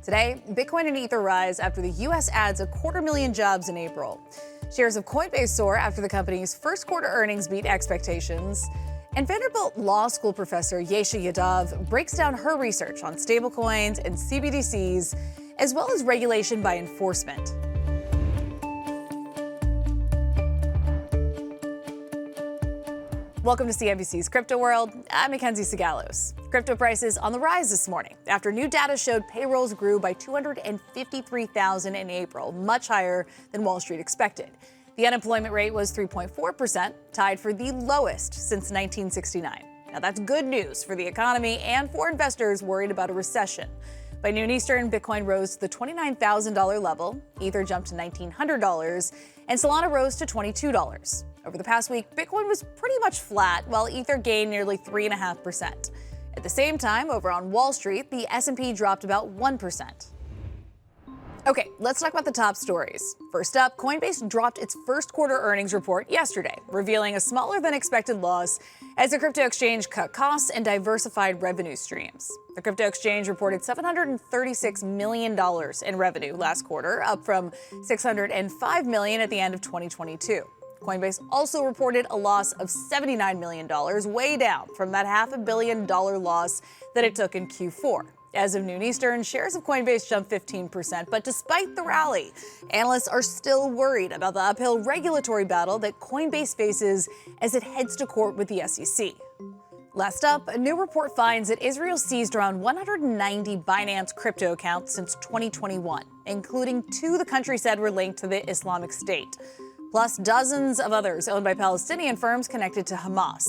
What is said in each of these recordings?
Today, Bitcoin and Ether rise after the U.S. adds 250,000 jobs in April. Shares of Coinbase soar after the company's first quarter earnings beat expectations. And Vanderbilt Law School professor Yesha Yadav breaks down her research on stablecoins and CBDCs, as well as regulation by enforcement. Welcome to CNBC's Crypto World. I'm Mackenzie Sigalos. Crypto prices on the rise this morning after new data showed payrolls grew by 253,000 in April, much higher than Wall Street expected. The unemployment rate was 3.4%, tied for the lowest since 1969. Now that's good news for the economy and for investors worried about a recession. By noon Eastern, Bitcoin rose to the $29,000 level, Ether jumped to $1,900, and Solana rose to $22. Over the past week, Bitcoin was pretty much flat, while Ether gained nearly 3.5%. At the same time, over on Wall Street, the S&P dropped about 1%. Okay, let's talk about the top stories. First up, Coinbase dropped its first quarter earnings report yesterday, revealing a smaller than expected loss as the crypto exchange cut costs and diversified revenue streams. The crypto exchange reported $736 million in revenue last quarter, up from $605 million at the end of 2022. Coinbase also reported a loss of $79 million, way down from that $500 million loss that it took in Q4. As of noon Eastern, shares of Coinbase jumped 15%, but despite the rally, analysts are still worried about the uphill regulatory battle that Coinbase faces as it heads to court with the SEC. Last up, a new report finds that Israel seized around 190 Binance crypto accounts since 2021, including 2 the country said were linked to the Islamic State, plus dozens of others owned by Palestinian firms connected to Hamas.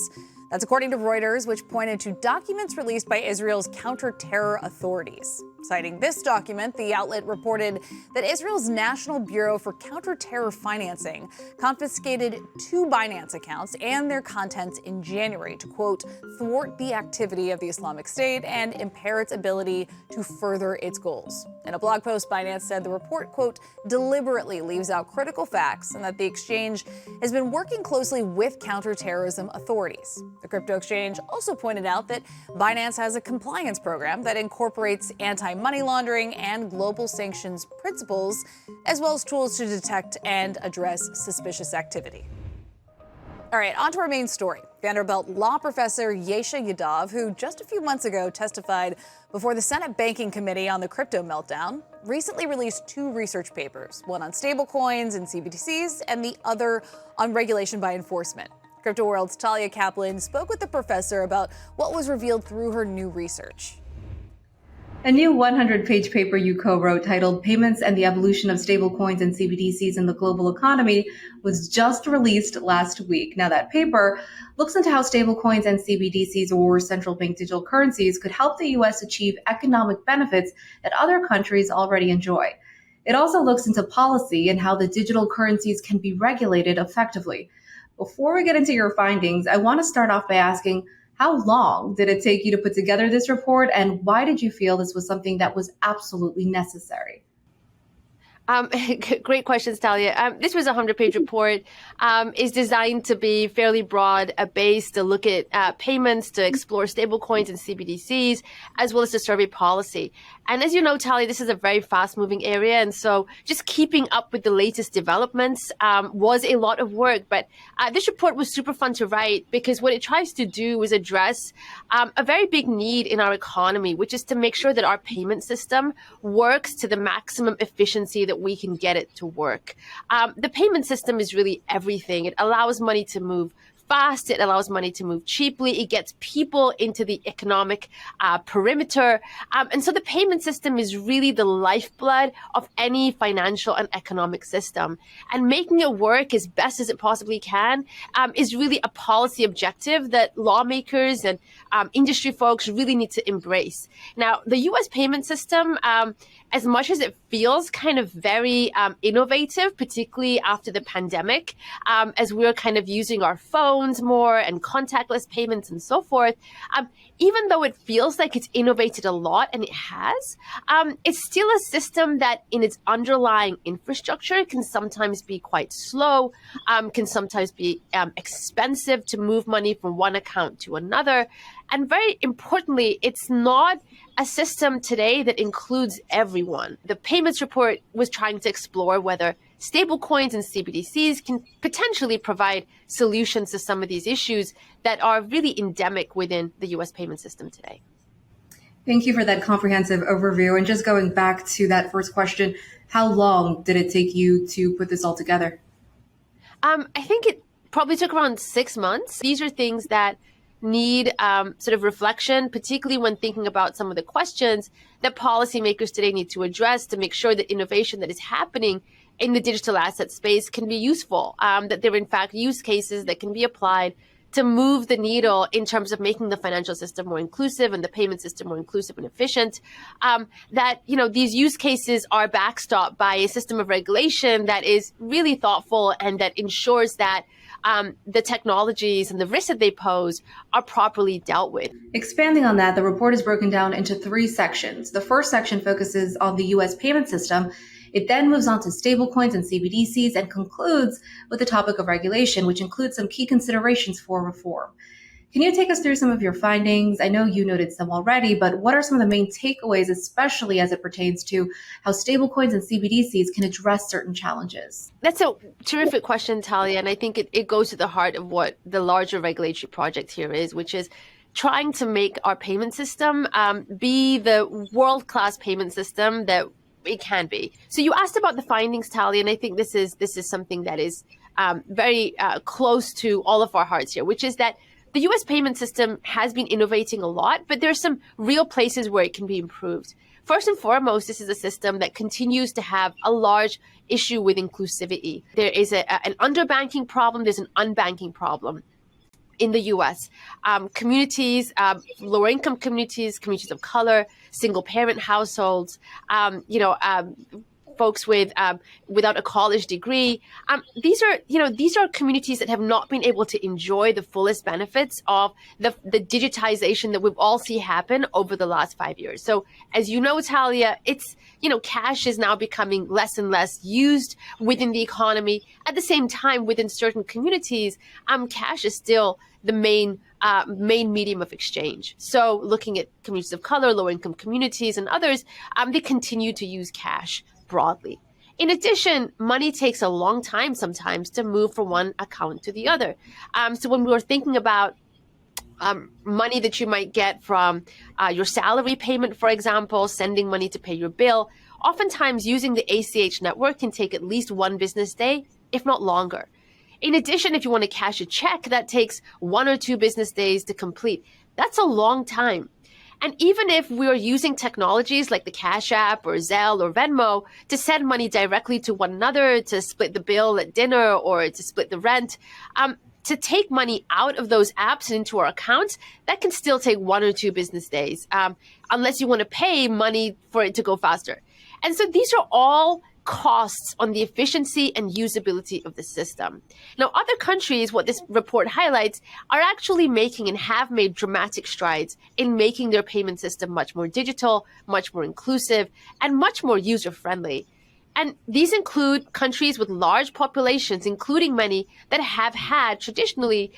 That's according to Reuters, which pointed to documents released by Israel's counter-terror authorities. Citing this document, the outlet reported that Israel's National Bureau for Counter-Terror Financing confiscated 2 Binance accounts and their contents in January to, quote, thwart the activity of the Islamic State and impair its ability to further its goals. In a blog post, Binance said the report, quote, deliberately leaves out critical facts and that the exchange has been working closely with counterterrorism authorities. The crypto exchange also pointed out that Binance has a compliance program that incorporates anti-money laundering and global sanctions principles, as well as tools to detect and address suspicious activity. All right, on to our main story. Vanderbilt law professor Yesha Yadav, who just a few months ago testified before the Senate Banking Committee on the crypto meltdown, recently released 2 research papers, one on stablecoins and CBDCs and the other on regulation by enforcement. Crypto World's Talia Kaplan spoke with the professor about what was revealed through her new research. A new 100-page paper you co-wrote titled Payments and the Evolution of Stablecoins and CBDCs in the Global Economy was just released last week. Now, that paper looks into how stablecoins and CBDCs, or central bank digital currencies, could help the U.S. achieve economic benefits that other countries already enjoy. It also looks into policy and how the digital currencies can be regulated effectively. Before we get into your findings, I want to start off by asking, how long did it take you to put together this report, and why did you feel this was something that was absolutely necessary? Great questions, Talia. This was a 100-page report. It's designed to be fairly broad-based, to look at payments, to explore stablecoins and CBDCs, as well as to survey policy. And as you know, Talia, this is a very fast-moving area, and so just keeping up with the latest developments was a lot of work. But this report was super fun to write because what it tries to do is address a very big need in our economy, which is to make sure that our payment system works to the maximum efficiency that we can get it to work. The payment system is really everything. It allows money to move fast. It allows money to move cheaply. It gets people into the economic perimeter. And so the payment system is really the lifeblood of any financial and economic system. And making it work as best as it possibly can is really a policy objective that lawmakers and industry folks really need to embrace. Now, the U.S. payment system, as much as it feels kind of very innovative, particularly after the pandemic, as we're kind of using our phones more and contactless payments and so forth, even though it feels like it's innovated a lot, and it has, it's still a system that in its underlying infrastructure can sometimes be quite slow, can sometimes be expensive to move money from one account to another. And very importantly, it's not a system today that includes everyone. The payments report was trying to explore whether stablecoins and CBDCs can potentially provide solutions to some of these issues that are really endemic within the US payment system today. Thank you for that comprehensive overview. And just going back to that first question, how long did it take you to put this all together? I think it probably took around 6 months. These are things that need sort of reflection, particularly when thinking about some of the questions that policymakers today need to address to make sure that innovation that is happening in the digital asset space can be useful, that there are in fact use cases that can be applied to move the needle in terms of making the financial system more inclusive and the payment system more inclusive and efficient, that, these use cases are backstopped by a system of regulation that is really thoughtful and that ensures that the technologies and the risks that they pose are properly dealt with. Expanding on that, the report is broken down into 3 sections. The first section focuses on the U.S. payment system. It then moves on to stablecoins and CBDCs and concludes with the topic of regulation, which includes some key considerations for reform. Can you take us through some of your findings? I know you noted some already, but what are some of the main takeaways, especially as it pertains to how stablecoins and CBDCs can address certain challenges? That's a terrific question, Talia, and I think it goes to the heart of what the larger regulatory project here is, which is trying to make our payment system be the world-class payment system that it can be. So you asked about the findings, Talia, and I think this is something that is very close to all of our hearts here, which is that the U.S. payment system has been innovating a lot, but there are some real places where it can be improved. First and foremost, this is a system that continues to have a large issue with inclusivity. There is an underbanking problem, there's an unbanking problem in the U.S. Communities, lower income communities, communities of color, single parent households, folks without a college degree. These are communities that have not been able to enjoy the fullest benefits of the digitization that we've all seen happen over the last 5 years. So as you know, Talia, cash is now becoming less and less used within the economy. At the same time, within certain communities, cash is still the main medium of exchange. So looking at communities of color, low income communities and others, they continue to use cash broadly. In addition, money takes a long time sometimes to move from one account to the other. So when we were thinking about money that you might get from your salary payment, for example, sending money to pay your bill, oftentimes using the ACH network can take at least 1 business day, if not longer. In addition, if you want to cash a check, that takes 1 or 2 business days to complete. That's a long time. And even if we're using technologies like the Cash App or Zelle or Venmo to send money directly to one another, to split the bill at dinner or to split the rent, to take money out of those apps and into our accounts, that can still take 1 or 2 business days, unless you want to pay money for it to go faster. And so these are all costs on the efficiency and usability of the system. Now, other countries, what this report highlights, are actually making and have made dramatic strides in making their payment system much more digital, much more inclusive, and much more user-friendly. And these include countries with large populations, including many that have had traditionally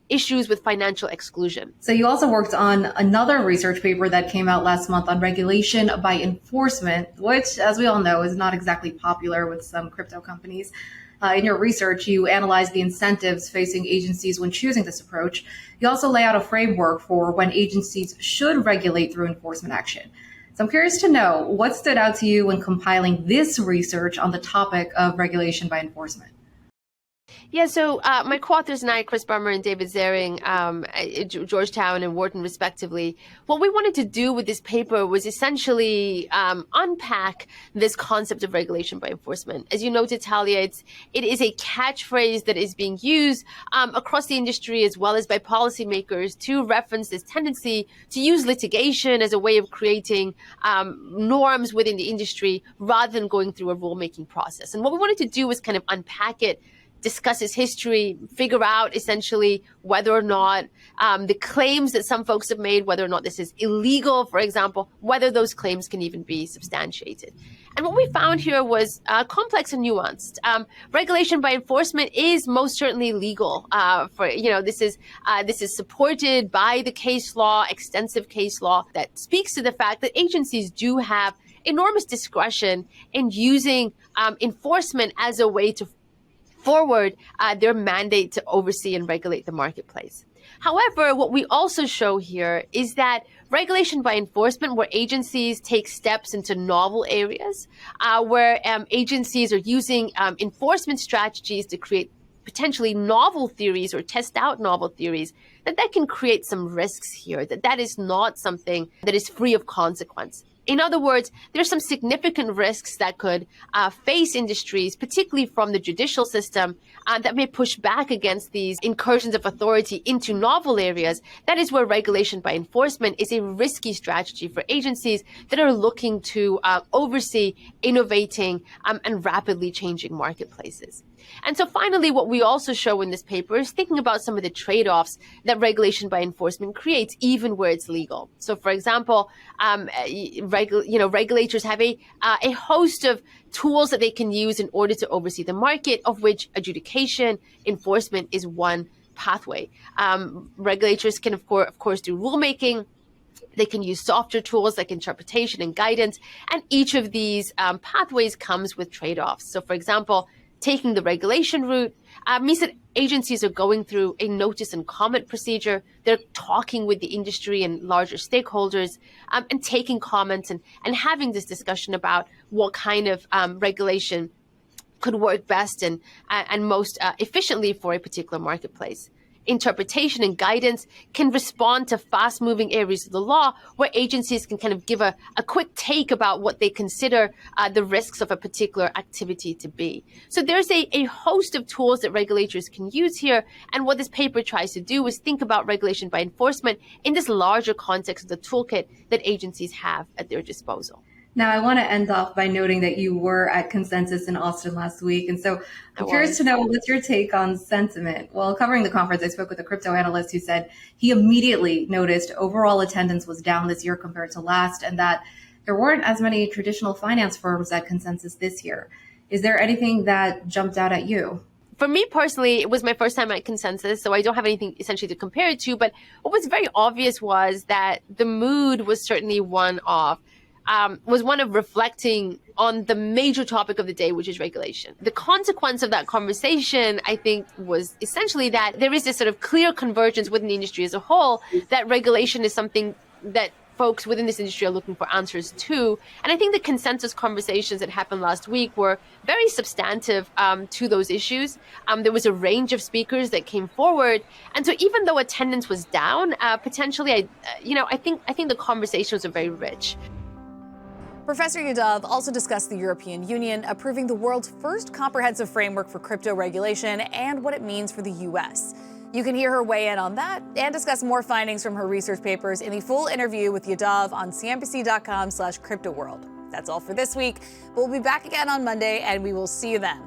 issues with financial exclusion. So you also worked on another research paper that came out last month on regulation by enforcement, which, as we all know, is not exactly popular with some crypto companies. In your research, you analyzed the incentives facing agencies when choosing this approach. You also lay out a framework for when agencies should regulate through enforcement action. So I'm curious to know what stood out to you when compiling this research on the topic of regulation by enforcement. Yeah, so my co-authors and I, Chris Bummer and David Zering, at Georgetown and Wharton respectively, what we wanted to do with this paper was essentially unpack this concept of regulation by enforcement. As you noted, Talia, it is a catchphrase that is being used across the industry as well as by policymakers to reference this tendency to use litigation as a way of creating norms within the industry rather than going through a rulemaking process. And what we wanted to do was kind of unpack it discuss its history, figure out essentially whether or not the claims that some folks have made, whether or not this is illegal, for example, whether those claims can even be substantiated. And what we found here was complex and nuanced. Regulation by enforcement is most certainly legal. This is supported by the case law, extensive case law that speaks to the fact that agencies do have enormous discretion in using enforcement as a way to forward their mandate to oversee and regulate the marketplace. However, what we also show here is that regulation by enforcement, where agencies take steps into novel areas, where agencies are using enforcement strategies to create potentially novel theories or test out novel theories, that can create some risks here, that is not something that is free of consequence. In other words, there's some significant risks that could face industries, particularly from the judicial system, that may push back against these incursions of authority into novel areas. That is where regulation by enforcement is a risky strategy for agencies that are looking to oversee innovating and rapidly changing marketplaces. And so finally, what we also show in this paper is thinking about some of the trade-offs that regulation by enforcement creates, even where it's legal. So, for example, regulators have a host of tools that they can use in order to oversee the market, of which adjudication, enforcement is one pathway. Regulators can, of course, do rulemaking. They can use softer tools like interpretation and guidance. And each of these pathways comes with trade-offs. So, for example, taking the regulation route means that agencies are going through a notice and comment procedure. They're talking with the industry and larger stakeholders and taking comments and having this discussion about what kind of regulation could work best and most efficiently for a particular marketplace. Interpretation and guidance can respond to fast-moving areas of the law where agencies can kind of give a quick take about what they consider the risks of a particular activity to be. So there's a host of tools that regulators can use here. And what this paper tries to do is think about regulation by enforcement in this larger context of the toolkit that agencies have at their disposal. Now, I want to end off by noting that you were at Consensus in Austin last week. And so I'm curious to know, what's your take on sentiment? Well, covering the conference, I spoke with a crypto analyst who said he immediately noticed overall attendance was down this year compared to last, and that there weren't as many traditional finance firms at Consensus this year. Is there anything that jumped out at you? For me personally, it was my first time at Consensus, so I don't have anything essentially to compare it to. But what was very obvious was that the mood was certainly one of reflecting on the major topic of the day, which is regulation. The consequence of that conversation, I think, was essentially that there is this sort of clear convergence within the industry as a whole that regulation is something that folks within this industry are looking for answers to. And I think the Consensus conversations that happened last week were very substantive to those issues. There was a range of speakers that came forward. And so even though attendance was down, potentially, I think the conversations are very rich. Professor Yadav also discussed the European Union approving the world's first comprehensive framework for crypto regulation and what it means for the U.S. You can hear her weigh in on that and discuss more findings from her research papers in the full interview with Yadav on CNBC.com/CryptoWorld. That's all for this week. We'll be back again on Monday, and we will see you then.